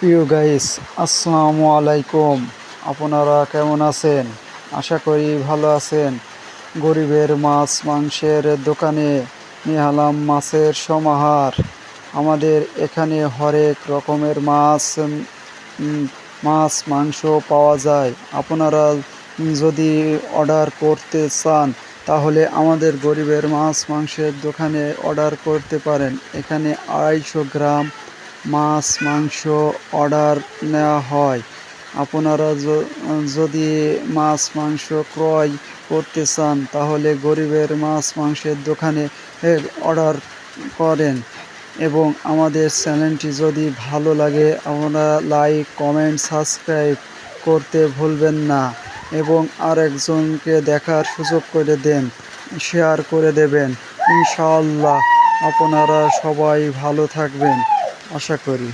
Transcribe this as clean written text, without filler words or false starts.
প্রিয় গাইস, আসসালামু আলাইকুম। আপনারা কেমন আছেন? আশা করি ভালো আছেন। গরিবের মাছ মাংসের দোকানে নিয়ে এলাম মাছের সমাহার। আমাদের এখানে হরেক রকমের মাছ মাংস পাওয়া যায়। আপনারা যদি অর্ডার করতে চান তাহলে আমাদের গরিবের মাছ মাংসের দোকানে অর্ডার করতে পারেন। এখানে 250 গ্রাম মাছ মাংস অর্ডার নেওয়া হয়। আপনারা যদি মাছ মাংস ক্রয় করতে চান তাহলে গরিবের মাছ মাংসের দোকানে অর্ডার করেন। এবং আমাদের চ্যানেলটি যদি ভালো লাগে আপনারা লাইক কমেন্ট সাবস্ক্রাইব করতে ভুলবেন না, এবং আরেকজনকে দেখার সুযোগ করে দেন, শেয়ার করে দেবেন। ইনশাআল্লাহ আপনারা সবাই ভালো থাকবেন আশা করি।